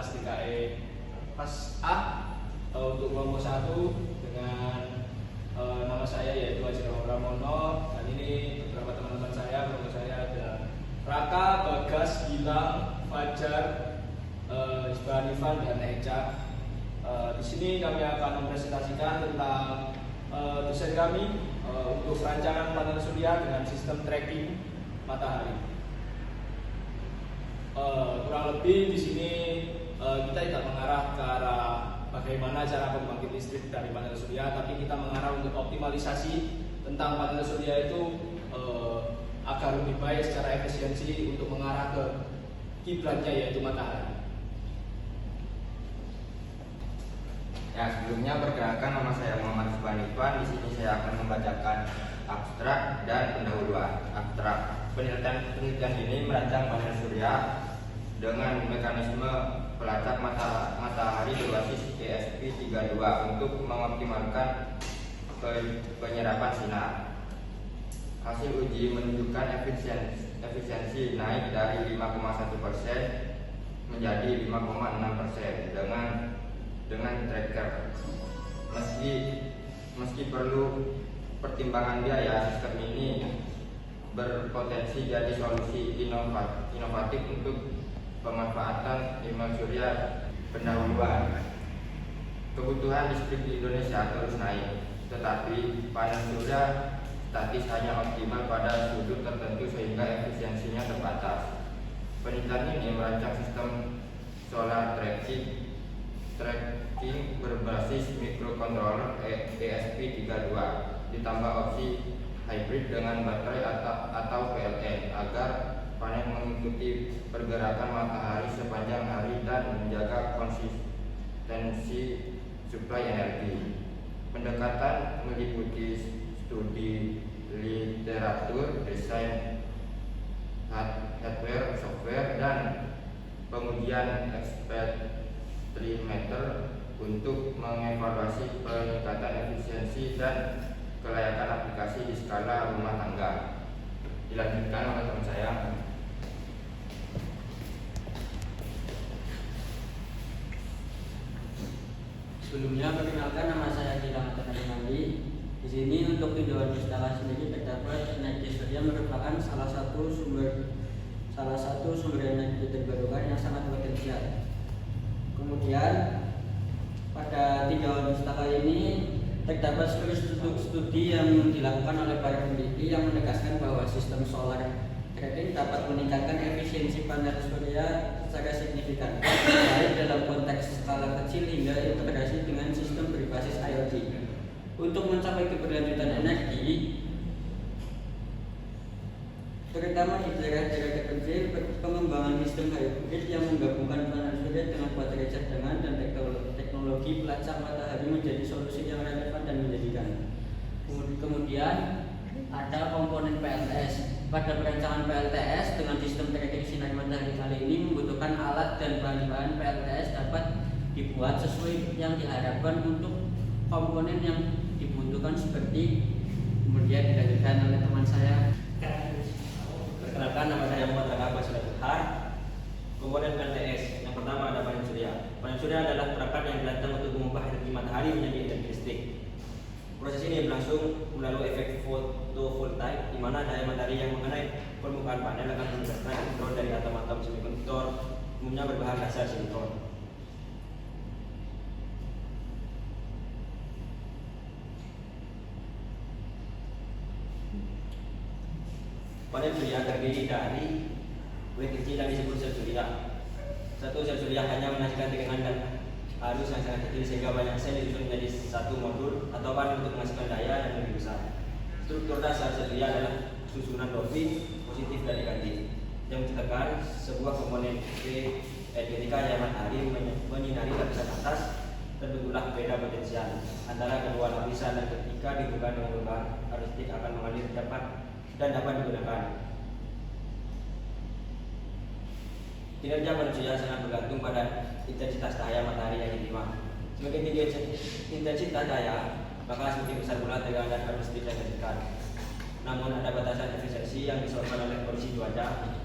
kelas DKE kelas A untuk kelompok 1 dengan nama saya yaitu Haji Pramono, dan ini beberapa teman-teman saya. Kelompok saya ada Raka, Bagas, Gilang, Fajar, Isban, Ivan, dan Eca. Di sini kami akan mempresentasikan tentang dosen kami untuk rancangan panel surya dengan sistem tracking matahari. Kurang lebih di sini kita tidak mengarah ke arah bagaimana cara pembangkit listrik dari panel surya, tapi kita mengarah untuk optimalisasi tentang panel surya itu agar lebih baik secara efisiensi untuk mengarah ke kiblatnya yaitu matahari. Ya, sebelumnya perkenalkan, nama saya Muhammad Isban Ivan. Di sini saya akan membacakan abstrak dan pendahuluan. Abstrak. Penelitian ini merancang panel surya dengan mekanisme pelacak matahari berbasis ESP32 untuk mengoptimalkan penyerapan sinar. Hasil uji menunjukkan efisiensi naik dari 5,1% menjadi 5,6% dengan tracker. Meski perlu pertimbangan biaya, sistem ini berpotensi jadi solusi inovatif untuk pemanfaatan panel surya. Pendahuluan. Kebutuhan listrik di Indonesia terus naik, tetapi panel surya statis hanya optimal pada sudut tertentu sehingga efisiensinya terbatas. Penelitian ini merancang sistem solar tracking berbasis microcontroller ESP32 ditambah opsi hybrid dengan baterai atau PLN agar panel mengikuti pergerakan matahari sepanjang hari dan menjaga konsistensi suplai energi. Pendekatan meliputi studi literatur, desain hardware, software, dan pengujian eksperimeter untuk mengevaluasi peningkatan efisiensi dan kelayakan aplikasi di skala rumah tangga. Dilanjutkan oleh teman saya. Sebelumnya perkenalkan, nama saya Gilang Tanari. Di sini untuk tinjauan pustaka sendiri terdapat energi surya merupakan salah satu sumber energi terbarukan yang sangat potensial. Kemudian pada tinjauan pustaka ini terdapat studi yang dilakukan oleh para peneliti yang menegaskan bahwa sistem solar tracking dapat meningkatkan efisiensi panel surya secara signifikan, baik dalam konteks skala kecil hingga integrasi dengan sistem berbasis IoT. Untuk mencapai keberlanjutan energi, terutama di daerah-daerah terpencil, pengembangan sistem hybrid yang menggabungkan panel surya dengan baterai cadangan dan teknologi pelacak matahari menjadi solusi yang relevan dan menjanjikan. Kemudian ada komponen PLTS. Pada perancangan PLTS dengan sistem tracking sinar matahari kali ini membutuhkan alat dan bahan-bahan PLTS dapat dibuat sesuai yang diharapkan untuk komponen yang dibutuhkan seperti kemudian dilanjutkan oleh teman saya. Perkenalkan, nama saya Muhammad Raka Basulathar. Komponen PLTS yang pertama ada panel surya. Panel surya adalah perangkat yang dirancang untuk mengubah energi matahari menjadi energi listrik. Proses ini berlangsung melalui efek fotovoltaik, di mana daya matahari yang mengenai permukaan panel akan menyebabkan elektron dari atom-atom semikonduktor, umumnya berbahan dasar silikon. Panel surya terdiri dari kulit kecil yang disebut sel surya. Satu sel surya hanya menghasilkan tegangan dan arus yang sangat kecil sehingga banyak sel disusun menjadi satu modul atau pan untuk menghasilkan daya yang lebih besar. Struktur dasar sel surya adalah susunan doping positif dan negatif yang menciptakan sebuah komponen ketika daya matahari menyinari lapisan atas, terbentuklah beda potensial antara kedua lapisan dan ketika dihubungkan dengan lubang arus listrik akan mengalir cepat dan dapat digunakan. Kinerja manusia sangat bergantung pada intensitas cahaya matahari yang diterima. Semakin tinggi intensitas cahaya, maka semakin besar pula tegangan dan arus listrik yang dihasilkan. Namun ada batasan efisiensi yang disebabkan oleh kondisi cuaca,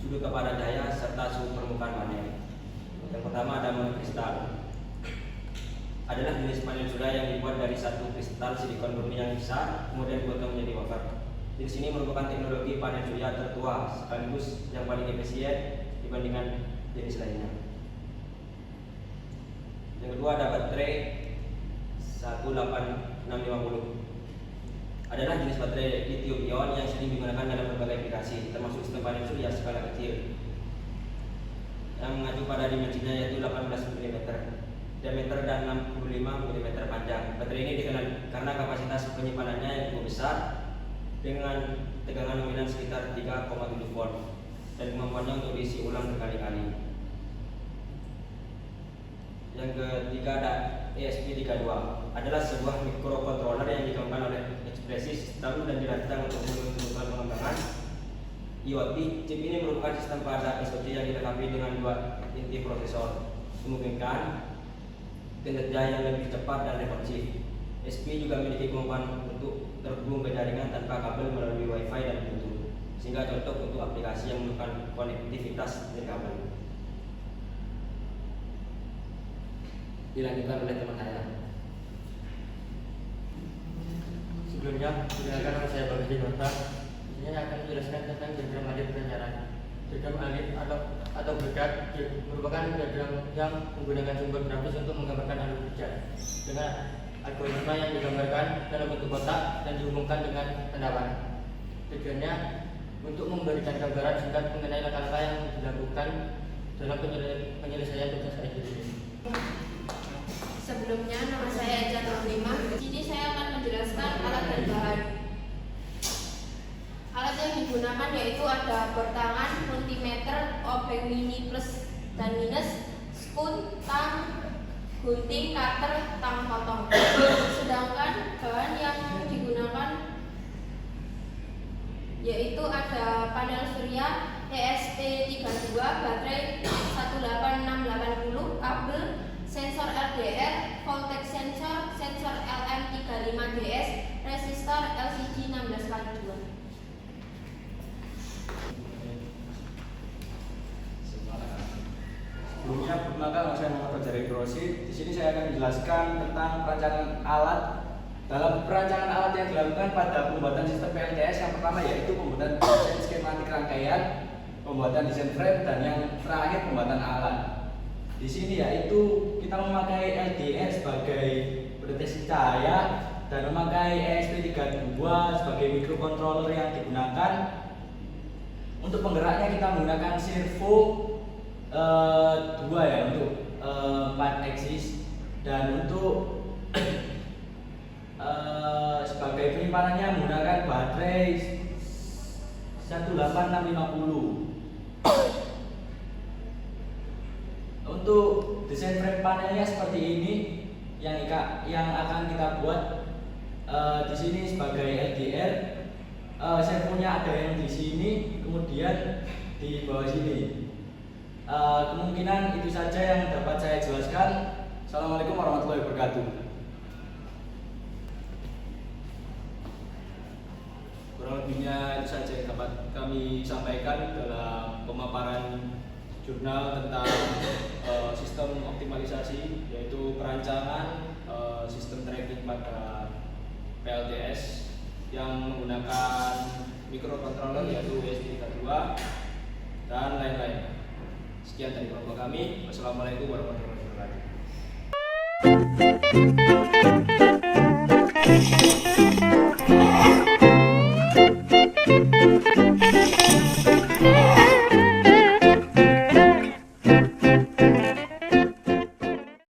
sudut kepada cahaya serta suhu permukaan panel. Yang pertama ada monokristal. Adalah jenis panel surya yang dibuat dari satu kristal silikon murni yang besar, kemudian dipotong menjadi wafer. Jenis ini merupakan teknologi panel surya tertua sekaligus yang paling efisien dibandingkan jenis lainnya. Yang kedua ada baterai 18650. Adalah jenis baterai lithium ion yang sering digunakan dalam berbagai aplikasi, termasuk sistem panel surya skala kecil yang mengacu pada dimensinya yaitu 18 mm diameter dan 65 mm panjang. Baterai ini dikenal karena kapasitas penyimpanannya yang cukup besar dengan tegangan nominal sekitar 3,7 volt dan kemampuannya untuk diisi ulang berkali-kali. Yang ketiga ada ESP32, adalah sebuah microcontroller yang dikembangkan oleh Ekspresi Sistem dan dirancang untuk menunjukkan pengembangan IoT. Chip ini merupakan sistem pada SoC yang dilengkapi dengan 2 inti prosesor, memungkinkan kinerja yang lebih cepat dan responsif. SP juga memiliki kemampuan untuk terhubung ke jaringan tanpa kabel melalui Wi-Fi dan Bluetooth, sehingga cocok untuk aplikasi yang memerlukan konektivitas nirkabel. Dilanjutkan oleh teman saya. Sebelumnya, perkenalkan nama saya Bagus Dinota. Saya akan menjelaskan tentang diagram alif perencanaan. Diagram alif atau berkat merupakan diagram yang menggunakan sumber grafis untuk menggambarkan alur kerja dengan algoritma yang digambarkan dalam bentuk kotak dan dihubungkan dengan tendawan. Tujuannya untuk memberikan gambaran singkat mengenai langkah-langkah yang dilakukan dalam penyelesaian tugas IDC. Sebelumnya, nama saya Eja Nurlima. Di sini saya akan menjelaskan alat dan bahan. Alat yang digunakan yaitu ada bor tangan, multimeter, obeng mini plus dan minus, spoon, tang, gunting, cutter, tang potong. Sedangkan bahan yang digunakan yaitu ada panel surya ESP32, baterai 18680, kabel, sensor LDR, voltage sensor, sensor LM35DS, resistor LCD 16x2. Sebelumnya, perkenalkan saya Muhammad Fajar Rosid. Di sini saya akan menjelaskan tentang perancangan alat. Dalam perancangan alat yang dilakukan pada pembuatan sistem PLTS, yang pertama yaitu pembuatan desain skematik rangkaian, pembuatan desain frame, dan yang terakhir pembuatan alat. Di sini yaitu kita memakai LDR sebagai pendeteksi cahaya dan memakai ESP32 sebagai microcontroller yang digunakan. Untuk penggeraknya kita menggunakan servo 2 ya untuk 4 axis, dan untuk sebagai penyimpanannya menggunakan baterai 18650. Untuk desain frame panelnya seperti ini yang akan kita buat. Di sini sebagai LDR, servonya ada yang di sini, kemudian di bawah sini. Kemungkinan itu saja yang dapat saya jelaskan. Assalamualaikum warahmatullahi wabarakatuh. Kurang lebihnya itu saja yang dapat kami sampaikan dalam pemaparan jurnal tentang sistem optimalisasi, yaitu perancangan sistem tracking pada PLTS yang menggunakan microcontroller yaitu ESP32 dan lain-lain. Sekian dari kelompok kami. Wassalamualaikum warahmatullahi wabarakatuh.